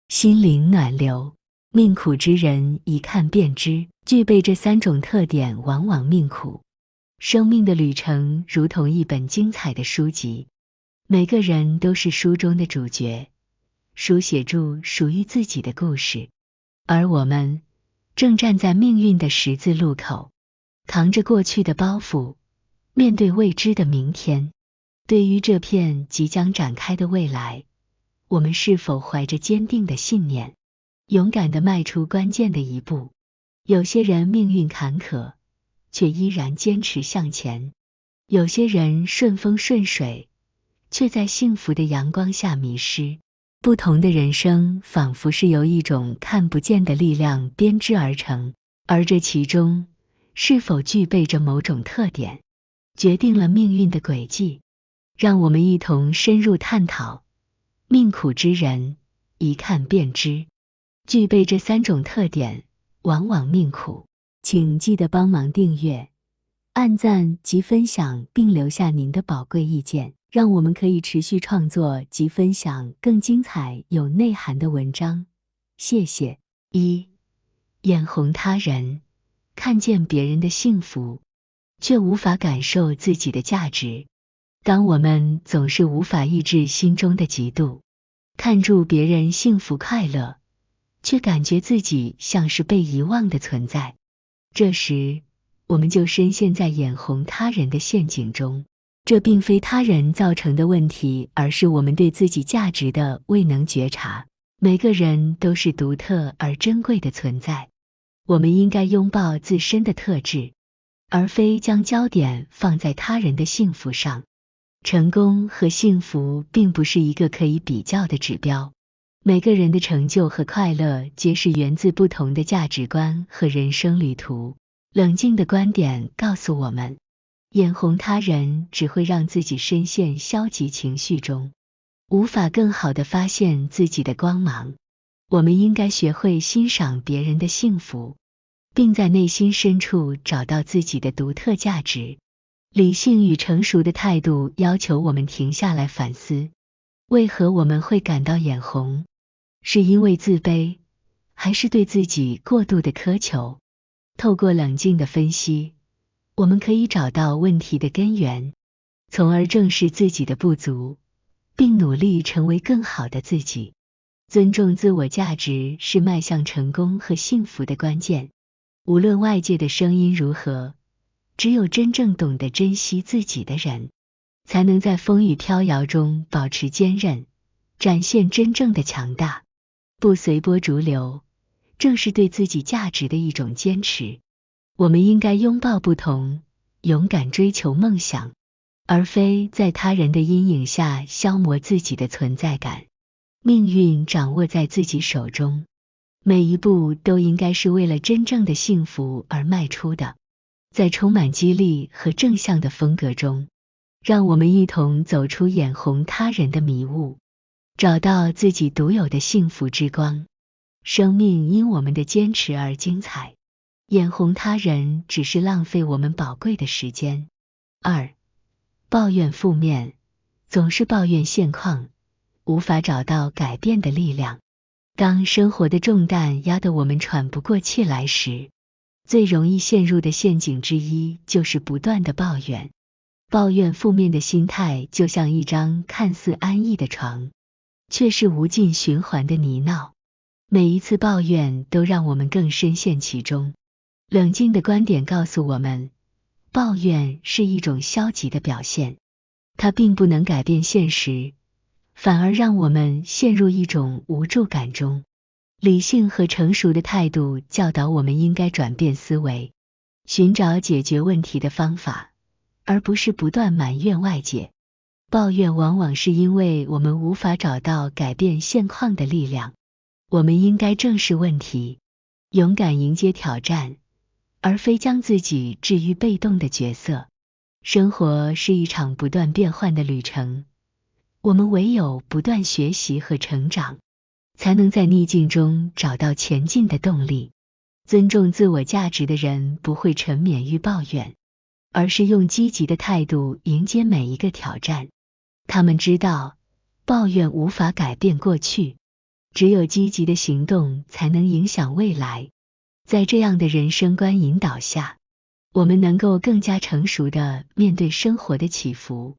心灵暖流。命苦之人一看便知，具备这3种特点往往命苦。生命的旅程如同一本精彩的书籍，每个人都是书中的主角，书写著属于自己的故事。而我们正站在命运的十字路口，扛着过去的包袱，面对未知的明天。对于这片即将展开的未来，我们是否怀着坚定的信念，勇敢地迈出关键的一步？有些人命运坎坷，却依然坚持向前；有些人顺风顺水，却在幸福的阳光下迷失。不同的人生仿佛是由一种看不见的力量编织而成，而这其中是否具备着某种特点，决定了命运的轨迹。让我们一同深入探讨。命苦之人一看便知，具备这3种特点往往命苦。请记得帮忙订阅、按赞及分享，并留下您的宝贵意见，让我们可以持续创作及分享更精彩有内涵的文章。谢谢。1. 眼红他人，看见别人的幸福，却无法感受自己的价值。当我们总是无法抑制心中的嫉妒，看住别人幸福快乐，却感觉自己像是被遗忘的存在，这时我们就深陷在眼红他人的陷阱中。这并非他人造成的问题，而是我们对自己价值的未能觉察。每个人都是独特而珍贵的存在，我们应该拥抱自身的特质，而非将焦点放在他人的幸福上。成功和幸福并不是一个可以比较的指标，每个人的成就和快乐皆是源自不同的价值观和人生旅途。冷静的观点告诉我们，眼红他人只会让自己深陷消极情绪中，无法更好地发现自己的光芒。我们应该学会欣赏别人的幸福，并在内心深处找到自己的独特价值。理性与成熟的态度要求我们停下来反思，为何我们会感到眼红？是因为自卑，还是对自己过度的苛求？透过冷静的分析，我们可以找到问题的根源，从而正视自己的不足，并努力成为更好的自己。尊重自我价值是迈向成功和幸福的关键。无论外界的声音如何，只有真正懂得珍惜自己的人，才能在风雨飘摇中保持坚韧，展现真正的强大。不随波逐流，正是对自己价值的一种坚持。我们应该拥抱不同，勇敢追求梦想，而非在他人的阴影下消磨自己的存在感。命运掌握在自己手中，每一步都应该是为了真正的幸福而迈出的。在充满激励和正向的风格中，让我们一同走出眼红他人的迷雾，找到自己独有的幸福之光。生命因我们的坚持而精彩，眼红他人只是浪费我们宝贵的时间。2. 抱怨负面，总是抱怨现况，无法找到改变的力量。当生活的重担压得我们喘不过气来时，最容易陷入的陷阱之一就是不断的抱怨。抱怨负面的心态就像一张看似安逸的床，却是无尽循环的泥淖。每一次抱怨都让我们更深陷其中。冷静的观点告诉我们，抱怨是一种消极的表现，它并不能改变现实，反而让我们陷入一种无助感中。理性和成熟的态度教导我们应该转变思维，寻找解决问题的方法，而不是不断埋怨外界。抱怨往往是因为我们无法找到改变现况的力量。我们应该正视问题，勇敢迎接挑战，而非将自己置于被动的角色。生活是一场不断变换的旅程，我们唯有不断学习和成长，才能在逆境中找到前进的动力。尊重自我价值的人不会沉湎于抱怨，而是用积极的态度迎接每一个挑战。他们知道，抱怨无法改变过去，只有积极的行动才能影响未来。在这样的人生观引导下，我们能够更加成熟地面对生活的起伏。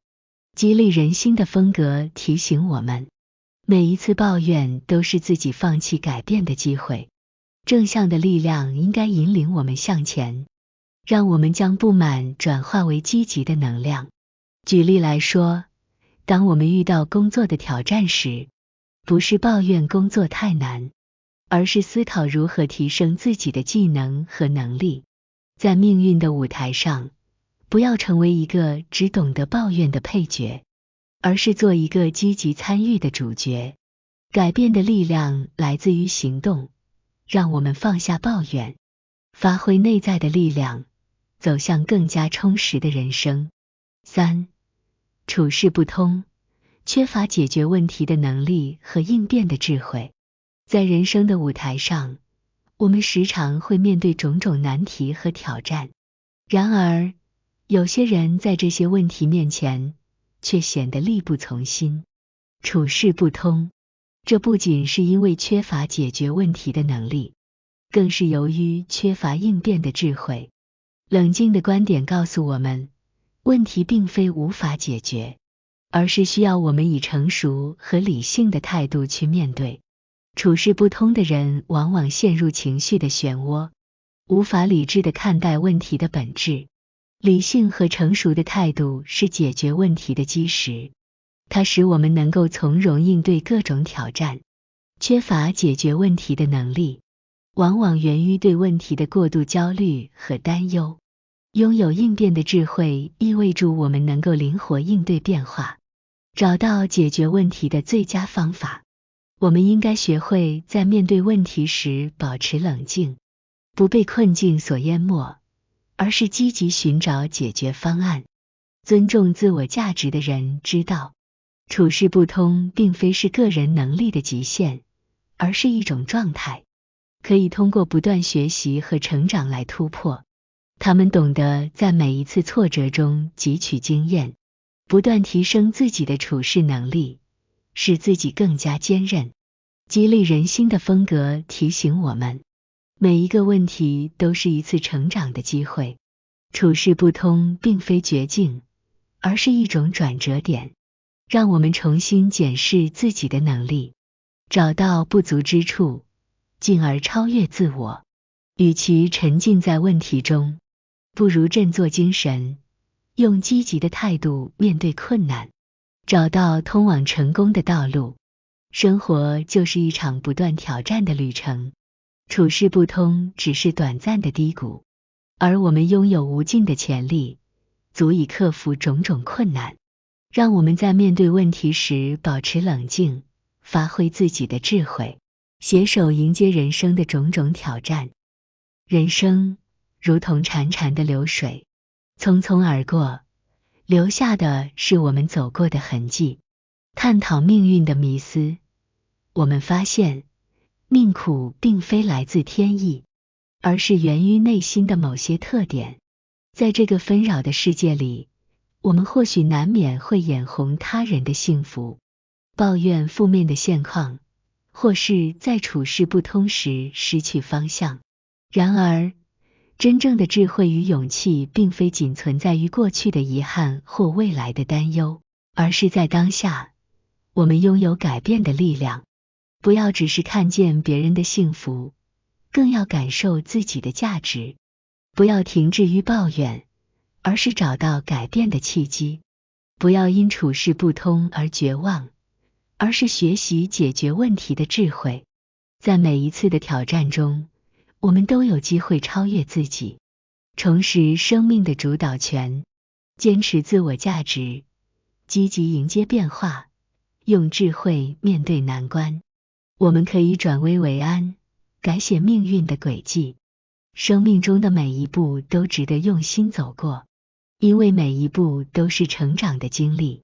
激励人心的风格提醒我们，每一次抱怨都是自己放弃改变的机会。正向的力量应该引领我们向前，让我们将不满转化为积极的能量。举例来说，当我们遇到工作的挑战时，不是抱怨工作太难，而是思考如何提升自己的技能和能力。在命运的舞台上，不要成为一个只懂得抱怨的配角，而是做一个积极参与的主角。改变的力量来自于行动，让我们放下抱怨，发挥内在的力量，走向更加充实的人生。3. 处事不通，缺乏解决问题的能力和应变的智慧。在人生的舞台上，我们时常会面对种种难题和挑战，然而，有些人在这些问题面前，却显得力不从心，处事不通。这不仅是因为缺乏解决问题的能力，更是由于缺乏应变的智慧。冷静的观点告诉我们，问题并非无法解决，而是需要我们以成熟和理性的态度去面对。处事不通的人往往陷入情绪的漩涡，无法理智地看待问题的本质。理性和成熟的态度是解决问题的基石，它使我们能够从容应对各种挑战。缺乏解决问题的能力，往往源于对问题的过度焦虑和担忧。拥有应变的智慧意味着我们能够灵活应对变化，找到解决问题的最佳方法。我们应该学会在面对问题时保持冷静，不被困境所淹没，而是积极寻找解决方案。尊重自我价值的人知道，处事不通并非是个人能力的极限，而是一种状态，可以通过不断学习和成长来突破。他们懂得在每一次挫折中汲取经验，不断提升自己的处事能力，使自己更加坚韧。激励人心的风格提醒我们，每一个问题都是一次成长的机会。处事不通并非绝境，而是一种转折点，让我们重新检视自己的能力，找到不足之处，进而超越自我。与其沉浸在问题中，不如振作精神，用积极的态度面对困难，找到通往成功的道路。生活就是一场不断挑战的旅程，处事不通只是短暂的低谷，而我们拥有无尽的潜力，足以克服种种困难。让我们在面对问题时保持冷静，发挥自己的智慧，携手迎接人生的种种挑战。人生如同潺潺的流水，匆匆而过，留下的是我们走过的痕迹。探讨命运的迷思，我们发现，命苦并非来自天意，而是源于内心的某些特点。在这个纷扰的世界里，我们或许难免会眼红他人的幸福，抱怨负面的现况，或是在处事不通时失去方向。然而，真正的智慧与勇气并非仅存在于过去的遗憾或未来的担忧，而是在当下，我们拥有改变的力量。不要只是看见别人的幸福，更要感受自己的价值。不要停滞于抱怨，而是找到改变的契机。不要因处事不通而绝望，而是学习解决问题的智慧。在每一次的挑战中，我们都有机会超越自己，重拾生命的主导权，坚持自我价值，积极迎接变化，用智慧面对难关。我们可以转危为安，改写命运的轨迹。生命中的每一步都值得用心走过，因为每一步都是成长的经历，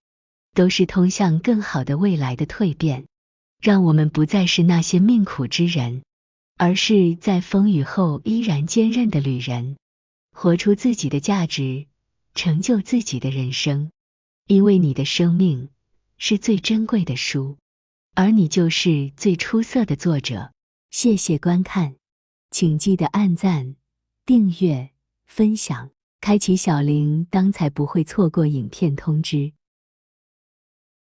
都是通向更好的未来的蜕变。让我们不再是那些命苦之人，而是在风雨后依然坚韧的旅人，活出自己的价值，成就自己的人生。因为你的生命是最珍贵的书。而你就是最出色的作者。谢谢观看，请记得按赞、订阅、分享，开启小铃铛才不会错过影片通知。